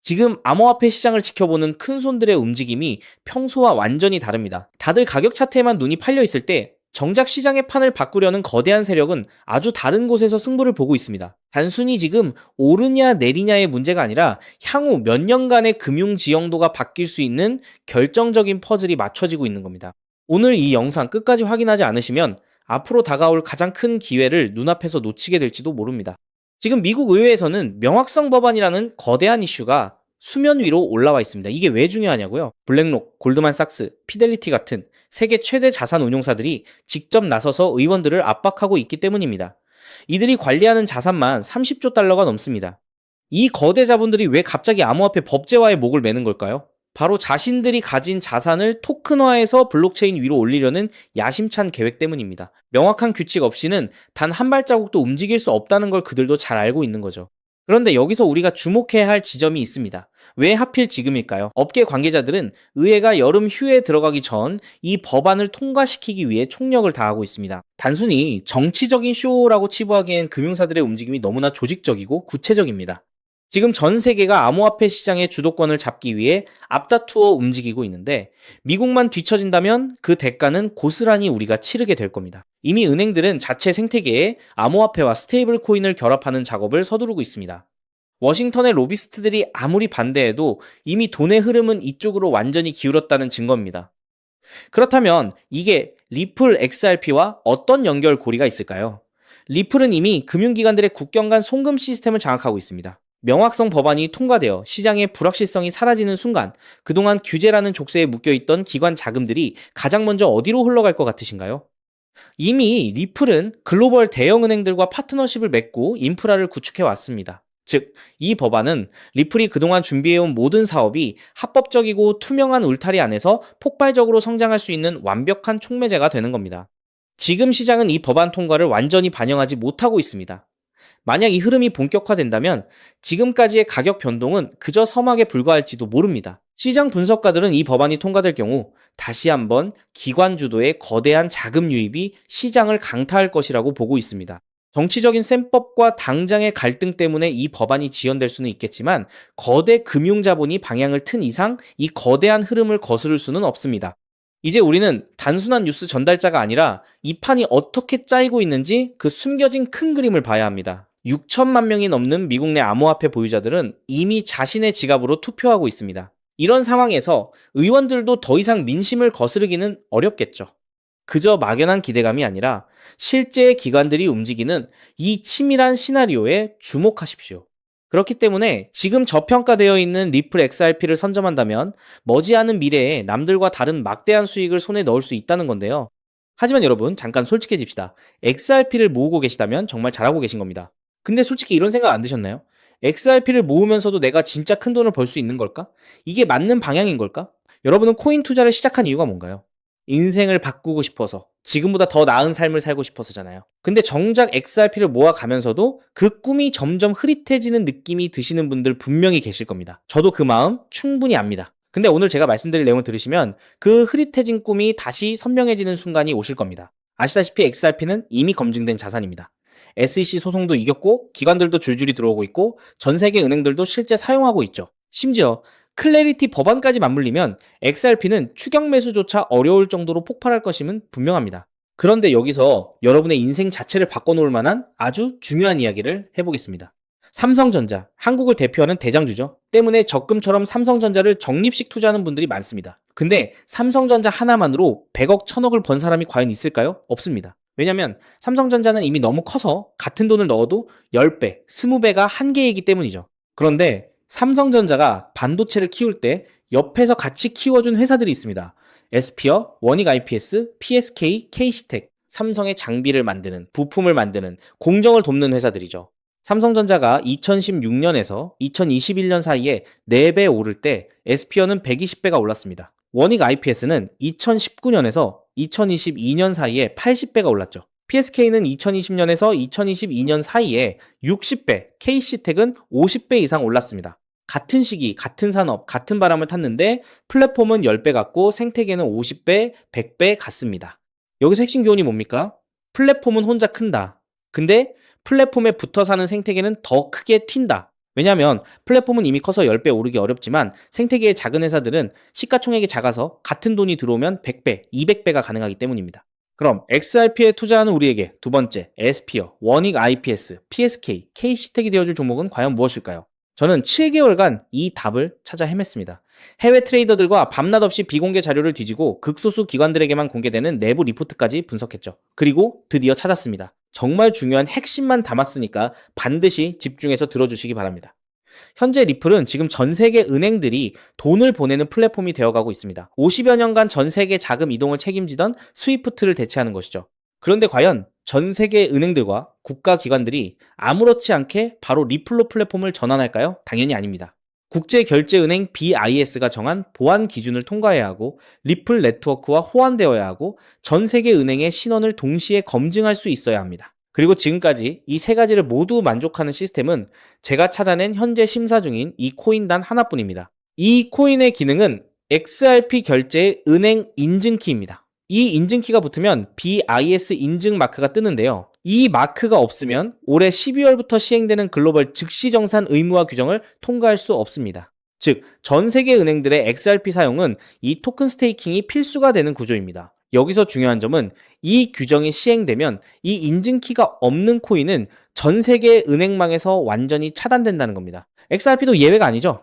지금 암호화폐 시장을 지켜보는 큰손들의 움직임이 평소와 완전히 다릅니다. 다들 가격 차트에만 눈이 팔려 있을 때 정작 시장의 판을 바꾸려는 거대한 세력은 아주 다른 곳에서 승부를 보고 있습니다. 단순히 지금 오르냐 내리냐의 문제가 아니라 향후 몇 년간의 금융 지형도가 바뀔 수 있는 결정적인 퍼즐이 맞춰지고 있는 겁니다. 오늘 이 영상 끝까지 확인하지 않으시면 앞으로 다가올 가장 큰 기회를 눈앞에서 놓치게 될지도 모릅니다. 지금 미국 의회에서는 명확성 법안이라는 거대한 이슈가 수면 위로 올라와 있습니다. 이게 왜 중요하냐고요? 블랙록, 골드만삭스, 피델리티 같은 세계 최대 자산 운용사들이 직접 나서서 의원들을 압박하고 있기 때문입니다. 이들이 관리하는 자산만 30조 달러가 넘습니다. 이 거대 자본들이 왜 갑자기 암호화폐 법제화에 목을 매는 걸까요? 바로 자신들이 가진 자산을 토큰화해서 블록체인 위로 올리려는 야심찬 계획 때문입니다. 명확한 규칙 없이는 단 한 발자국도 움직일 수 없다는 걸 그들도 잘 알고 있는 거죠. 그런데 여기서 우리가 주목해야 할 지점이 있습니다. 왜 하필 지금일까요? 업계 관계자들은 의회가 여름 휴에 들어가기 전 이 법안을 통과시키기 위해 총력을 다하고 있습니다. 단순히 정치적인 쇼라고 치부하기엔 금융사들의 움직임이 너무나 조직적이고 구체적입니다. 지금 전 세계가 암호화폐 시장의 주도권을 잡기 위해 앞다투어 움직이고 있는데 미국만 뒤처진다면 그 대가는 고스란히 우리가 치르게 될 겁니다. 이미 은행들은 자체 생태계에 암호화폐와 스테이블 코인을 결합하는 작업을 서두르고 있습니다. 워싱턴의 로비스트들이 아무리 반대해도 이미 돈의 흐름은 이쪽으로 완전히 기울었다는 증거입니다. 그렇다면 이게 리플 XRP와 어떤 연결고리가 있을까요? 리플은 이미 금융기관들의 국경 간 송금 시스템을 장악하고 있습니다. 명확성 법안이 통과되어 시장의 불확실성이 사라지는 순간 그동안 규제라는 족쇄에 묶여있던 기관 자금들이 가장 먼저 어디로 흘러갈 것 같으신가요? 이미 리플은 글로벌 대형은행들과 파트너십을 맺고 인프라를 구축해 왔습니다. 즉, 이 법안은 리플이 그동안 준비해온 모든 사업이 합법적이고 투명한 울타리 안에서 폭발적으로 성장할 수 있는 완벽한 촉매제가 되는 겁니다. 지금 시장은 이 법안 통과를 완전히 반영하지 못하고 있습니다. 만약 이 흐름이 본격화된다면 지금까지의 가격 변동은 그저 서막에 불과할지도 모릅니다. 시장 분석가들은 이 법안이 통과될 경우 다시 한번 기관 주도의 거대한 자금 유입이 시장을 강타할 것이라고 보고 있습니다. 정치적인 셈법과 당장의 갈등 때문에 이 법안이 지연될 수는 있겠지만 거대 금융자본이 방향을 튼 이상 이 거대한 흐름을 거스를 수는 없습니다. 이제 우리는 단순한 뉴스 전달자가 아니라 이 판이 어떻게 짜이고 있는지 그 숨겨진 큰 그림을 봐야 합니다. 6천만 명이 넘는 미국 내 암호화폐 보유자들은 이미 자신의 지갑으로 투표하고 있습니다. 이런 상황에서 의원들도 더 이상 민심을 거스르기는 어렵겠죠. 그저 막연한 기대감이 아니라 실제 기관들이 움직이는 이 치밀한 시나리오에 주목하십시오. 그렇기 때문에 지금 저평가되어 있는 리플 XRP를 선점한다면 머지않은 미래에 남들과 다른 막대한 수익을 손에 넣을 수 있다는 건데요. 하지만 여러분, 잠깐 솔직해집시다. XRP를 모으고 계시다면 정말 잘하고 계신 겁니다. 근데 솔직히 이런 생각 안 드셨나요? XRP를 모으면서도 내가 진짜 큰 돈을 벌 수 있는 걸까? 이게 맞는 방향인 걸까? 여러분은 코인 투자를 시작한 이유가 뭔가요? 인생을 바꾸고 싶어서, 지금보다 더 나은 삶을 살고 싶어서잖아요. 근데 정작 XRP를 모아가면서도 그 꿈이 점점 흐릿해지는 느낌이 드시는 분들 분명히 계실 겁니다. 저도 그 마음 충분히 압니다. 근데 오늘 제가 말씀드릴 내용을 들으시면 그 흐릿해진 꿈이 다시 선명해지는 순간이 오실 겁니다. 아시다시피 XRP는 이미 검증된 자산입니다. SEC 소송도 이겼고 기관들도 줄줄이 들어오고 있고 전 세계 은행들도 실제 사용하고 있죠. 심지어 클래리티 법안까지 맞물리면 XRP는 추격 매수조차 어려울 정도로 폭발할 것임은 분명합니다. 그런데 여기서 여러분의 인생 자체를 바꿔놓을 만한 아주 중요한 이야기를 해보겠습니다. 삼성전자, 한국을 대표하는 대장주죠. 때문에 적금처럼 삼성전자를 적립식 투자하는 분들이 많습니다. 근데 삼성전자 하나만으로 100억, 1000억을 번 사람이 과연 있을까요? 없습니다. 왜냐면 삼성전자는 이미 너무 커서 같은 돈을 넣어도 10배, 20배가 한계이기 때문이죠. 그런데 삼성전자가 반도체를 키울 때 옆에서 같이 키워준 회사들이 있습니다. 에스피어, 원익 IPS, PSK, K시텍, 삼성의 장비를 만드는, 부품을 만드는, 공정을 돕는 회사들이죠. 삼성전자가 2016년에서 2021년 사이에 4배 오를 때 에스피어는 120배가 올랐습니다. 원익 IPS는 2019년에서 2022년 사이에 80배가 올랐죠. PSK는 2020년에서 2022년 사이에 60배, K시텍은 50배 이상 올랐습니다. 같은 시기, 같은 산업, 같은 바람을 탔는데 플랫폼은 10배 같고 생태계는 50배, 100배 같습니다. 여기서 핵심 교훈이 뭡니까? 플랫폼은 혼자 큰다. 근데 플랫폼에 붙어 사는 생태계는 더 크게 튄다. 왜냐하면 플랫폼은 이미 커서 10배 오르기 어렵지만 생태계의 작은 회사들은 시가총액이 작아서 같은 돈이 들어오면 100배, 200배가 가능하기 때문입니다. 그럼 XRP에 투자하는 우리에게 두 번째, 에스피어, 원익 IPS, PSK, K시텍이 되어줄 종목은 과연 무엇일까요? 저는 7개월간 이 답을 찾아 헤맸습니다. 해외 트레이더들과 밤낮 없이 비공개 자료를 뒤지고 극소수 기관들에게만 공개되는 내부 리포트까지 분석했죠. 그리고 드디어 찾았습니다. 정말 중요한 핵심만 담았으니까 반드시 집중해서 들어주시기 바랍니다. 현재 리플은 지금 전 세계 은행들이 돈을 보내는 플랫폼이 되어가고 있습니다. 50여 년간 전 세계 자금 이동을 책임지던 스위프트를 대체하는 것이죠. 그런데 과연 전 세계 은행들과 국가기관들이 아무렇지 않게 바로 리플로 플랫폼을 전환할까요? 당연히 아닙니다. 국제결제은행 BIS가 정한 보안 기준을 통과해야 하고 리플 네트워크와 호환되어야 하고 전 세계 은행의 신원을 동시에 검증할 수 있어야 합니다. 그리고 지금까지 이 세 가지를 모두 만족하는 시스템은 제가 찾아낸 현재 심사 중인 이 코인 단 하나뿐입니다. 이 코인의 기능은 XRP 결제의 은행 인증키입니다. 이 인증키가 붙으면 BIS 인증 마크가 뜨는데요. 이 마크가 없으면 올해 12월부터 시행되는 글로벌 즉시정산 의무화 규정을 통과할 수 없습니다. 즉, 전 세계 은행들의 XRP 사용은 이 토큰 스테이킹이 필수가 되는 구조입니다. 여기서 중요한 점은 이 규정이 시행되면 이 인증키가 없는 코인은 전 세계 은행망에서 완전히 차단된다는 겁니다. XRP도 예외가 아니죠.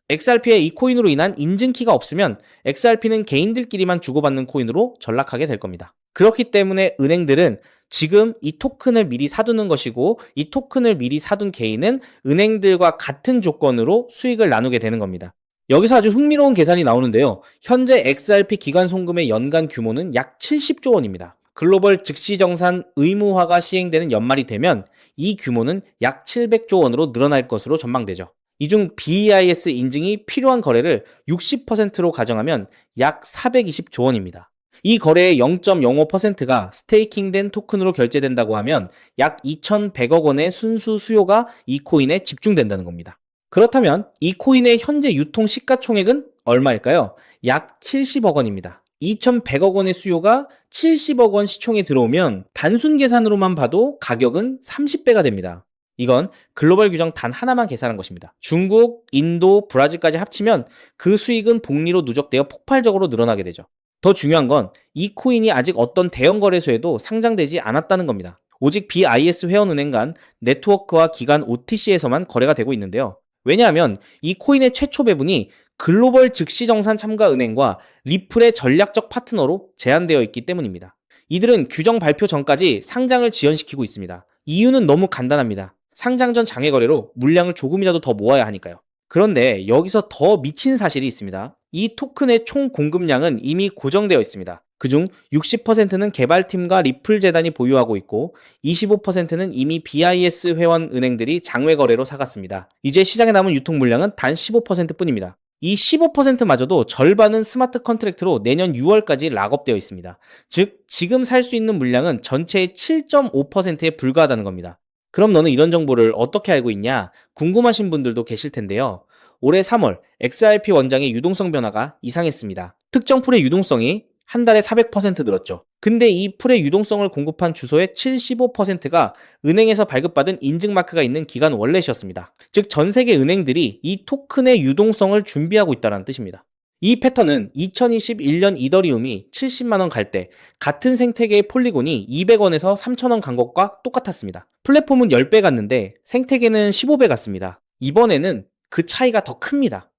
XRP의 이 코인으로 인한 인증키가 없으면 XRP는 개인들끼리만 주고받는 코인으로 전락하게 될 겁니다. 그렇기 때문에 은행들은 지금 이 토큰을 미리 사두는 것이고 이 토큰을 미리 사둔 개인은 은행들과 같은 조건으로 수익을 나누게 되는 겁니다. 여기서 아주 흥미로운 계산이 나오는데요. 현재 XRP 기관 송금의 연간 규모는 약 70조 원입니다. 글로벌 즉시정산 의무화가 시행되는 연말이 되면 이 규모는 약 700조 원으로 늘어날 것으로 전망되죠. 이 중 BIS 인증이 필요한 거래를 60%로 가정하면 약 420조 원입니다. 이 거래의 0.05%가 스테이킹된 토큰으로 결제된다고 하면 약 2,100억 원의 순수 수요가 이 코인에 집중된다는 겁니다. 그렇다면 이 코인의 현재 유통 시가총액은 얼마일까요? 약 70억 원입니다. 2,100억 원의 수요가 70억 원 시총에 들어오면 단순 계산으로만 봐도 가격은 30배가 됩니다. 이건 글로벌 규정 단 하나만 계산한 것입니다. 중국, 인도, 브라질까지 합치면 그 수익은 복리로 누적되어 폭발적으로 늘어나게 되죠. 더 중요한 건 이 코인이 아직 어떤 대형 거래소에도 상장되지 않았다는 겁니다. 오직 BIS 회원은행 간 네트워크와 기관 OTC에서만 거래가 되고 있는데요. 왜냐하면 이 코인의 최초 배분이 글로벌 즉시정산 참가 은행과 리플의 전략적 파트너로 제한되어 있기 때문입니다. 이들은 규정 발표 전까지 상장을 지연시키고 있습니다. 이유는 너무 간단합니다. 상장 전 장외 거래로 물량을 조금이라도 더 모아야 하니까요. 그런데 여기서 더 미친 사실이 있습니다. 이 토큰의 총 공급량은 이미 고정되어 있습니다. 그중 60%는 개발팀과 리플 재단이 보유하고 있고 25%는 이미 BIS 회원 은행들이 장외 거래로 사갔습니다. 이제 시장에 남은 유통 물량은 단 15%뿐입니다. 이 15%마저도 절반은 스마트 컨트랙트로 내년 6월까지 락업되어 있습니다. 즉, 지금 살 수 있는 물량은 전체의 7.5%에 불과하다는 겁니다. 그럼 너는 이런 정보를 어떻게 알고 있냐? 궁금하신 분들도 계실 텐데요. 올해 3월 XRP 원장의 유동성 변화가 이상했습니다. 특정 풀의 유동성이 한 달에 400% 늘었죠. 근데 이 풀의 유동성을 공급한 주소의 75%가 은행에서 발급받은 인증마크가 있는 기관 월렛이었습니다. 즉, 전 세계 은행들이 이 토큰의 유동성을 준비하고 있다는 뜻입니다. 이 패턴은 2021년 이더리움이 70만원 갈 때 같은 생태계의 폴리곤이 200원에서 3,000원 간 것과 똑같았습니다. 플랫폼은 10배 갔는데 생태계는 15배 갔습니다. 이번에는 그 차이가 더 큽니다.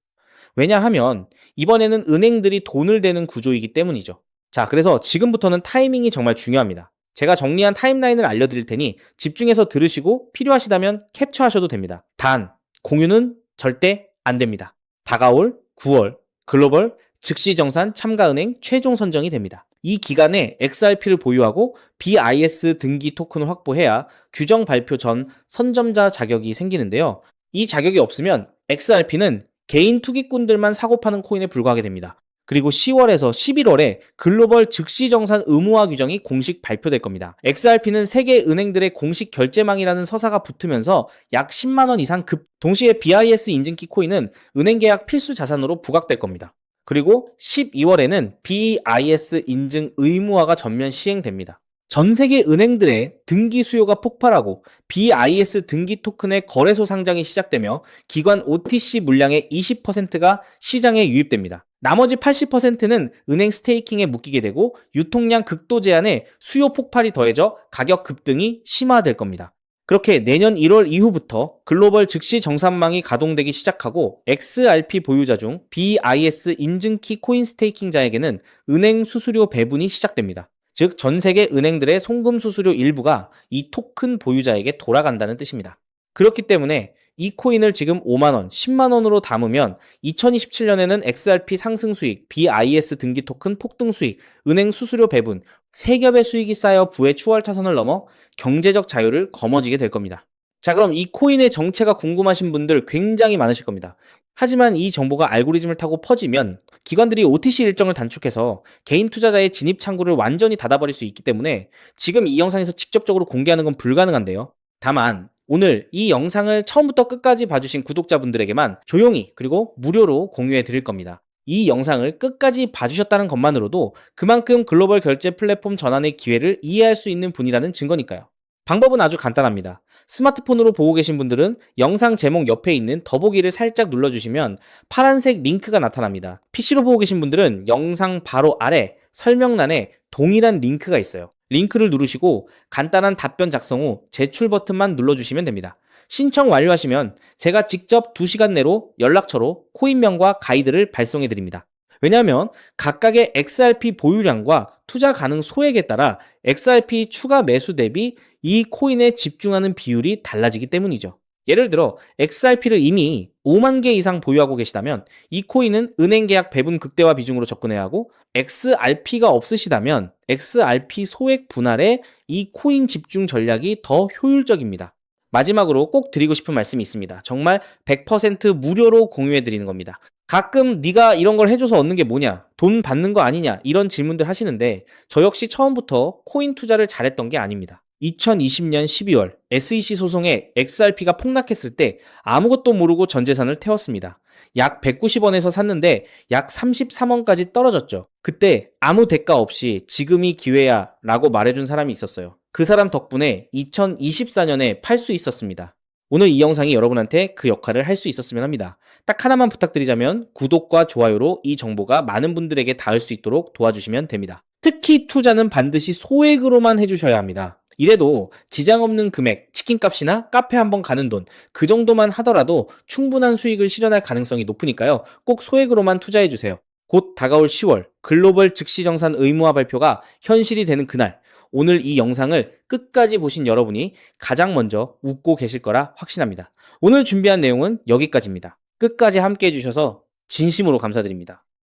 왜냐하면 이번에는 은행들이 돈을 대는 구조이기 때문이죠. 자, 그래서 지금부터는 타이밍이 정말 중요합니다. 제가 정리한 타임라인을 알려드릴 테니 집중해서 들으시고 필요하시다면 캡처하셔도 됩니다. 단, 공유는 절대 안 됩니다. 다가올 9월 글로벌 즉시정산 참가은행 최종 선정이 됩니다. 이 기간에 XRP를 보유하고 BIS 등기 토큰을 확보해야 규정 발표 전 선점자 자격이 생기는데요. 이 자격이 없으면 XRP는 개인 투기꾼들만 사고 파는 코인에 불과하게 됩니다. 그리고 10월에서 11월에 글로벌 즉시정산 의무화 규정이 공식 발표될 겁니다. XRP는 세계 은행들의 공식 결제망이라는 서사가 붙으면서 약 10만원 이상 동시에 BIS 인증키 코인은 은행 계약 필수 자산으로 부각될 겁니다. 그리고 12월에는 BIS 인증 의무화가 전면 시행됩니다. 전 세계 은행들의 등기 수요가 폭발하고 BIS 등기 토큰의 거래소 상장이 시작되며 기관 OTC 물량의 20%가 시장에 유입됩니다. 나머지 80%는 은행 스테이킹에 묶이게 되고 유통량 극도 제한에 수요 폭발이 더해져 가격 급등이 심화될 겁니다. 그렇게 내년 1월 이후부터 글로벌 즉시 정산망이 가동되기 시작하고 XRP 보유자 중 BIS 인증키 코인 스테이킹자에게는 은행 수수료 배분이 시작됩니다. 즉, 전 세계 은행들의 송금 수수료 일부가 이 토큰 보유자에게 돌아간다는 뜻입니다. 그렇기 때문에 이 코인을 지금 5만원, 10만원으로 담으면 2027년에는 XRP 상승 수익, BIS 등기 토큰 폭등 수익, 은행 수수료 배분, 세 겹의 수익이 쌓여 부의 추월 차선을 넘어 경제적 자유를 거머쥐게 될 겁니다. 자, 그럼 이 코인의 정체가 궁금하신 분들 굉장히 많으실 겁니다. 하지만 이 정보가 알고리즘을 타고 퍼지면 기관들이 OTC 일정을 단축해서 개인 투자자의 진입 창구를 완전히 닫아버릴 수 있기 때문에 지금 이 영상에서 직접적으로 공개하는 건 불가능한데요. 다만 오늘 이 영상을 처음부터 끝까지 봐주신 구독자분들에게만 조용히 그리고 무료로 공유해 드릴 겁니다. 이 영상을 끝까지 봐주셨다는 것만으로도 그만큼 글로벌 결제 플랫폼 전환의 기회를 이해할 수 있는 분이라는 증거니까요. 방법은 아주 간단합니다. 스마트폰으로 보고 계신 분들은 영상 제목 옆에 있는 더보기를 살짝 눌러주시면 파란색 링크가 나타납니다. PC로 보고 계신 분들은 영상 바로 아래 설명란에 동일한 링크가 있어요. 링크를 누르시고 간단한 답변 작성 후 제출 버튼만 눌러주시면 됩니다. 신청 완료하시면 제가 직접 2시간 내로 연락처로 코인명과 가이드를 발송해 드립니다. 왜냐하면 각각의 XRP 보유량과 투자 가능 소액에 따라 XRP 추가 매수 대비 이 코인에 집중하는 비율이 달라지기 때문이죠. 예를 들어 XRP를 이미 5만 개 이상 보유하고 계시다면 이 코인은 은행 계약 배분 극대화 비중으로 접근해야 하고, XRP가 없으시다면 XRP 소액 분할에 이 코인 집중 전략이 더 효율적입니다. 마지막으로 꼭 드리고 싶은 말씀이 있습니다. 정말 100% 무료로 공유해 드리는 겁니다. 가끔 네가 이런 걸 해줘서 얻는 게 뭐냐, 돈 받는 거 아니냐, 이런 질문들 하시는데 저 역시 처음부터 코인 투자를 잘했던 게 아닙니다. 2020년 12월 SEC 소송에 XRP가 폭락했을 때 아무것도 모르고 전 재산을 태웠습니다. 약 190원에서 샀는데 약 33원까지 떨어졌죠. 그때 아무 대가 없이 지금이 기회야 라고 말해준 사람이 있었어요. 그 사람 덕분에 2024년에 팔 수 있었습니다. 오늘 이 영상이 여러분한테 그 역할을 할 수 있었으면 합니다. 딱 하나만 부탁드리자면 구독과 좋아요로 이 정보가 많은 분들에게 닿을 수 있도록 도와주시면 됩니다. 특히 투자는 반드시 소액으로만 해주셔야 합니다. 이래도 지장 없는 금액, 치킨값이나 카페 한번 가는 돈, 그 정도만 하더라도 충분한 수익을 실현할 가능성이 높으니까요. 꼭 소액으로만 투자해주세요. 곧 다가올 10월 글로벌 즉시정산 의무화 발표가 현실이 되는 그날, 오늘 이 영상을 끝까지 보신 여러분이 가장 먼저 웃고 계실 거라 확신합니다. 오늘 준비한 내용은 여기까지입니다. 끝까지 함께 해주셔서 진심으로 감사드립니다.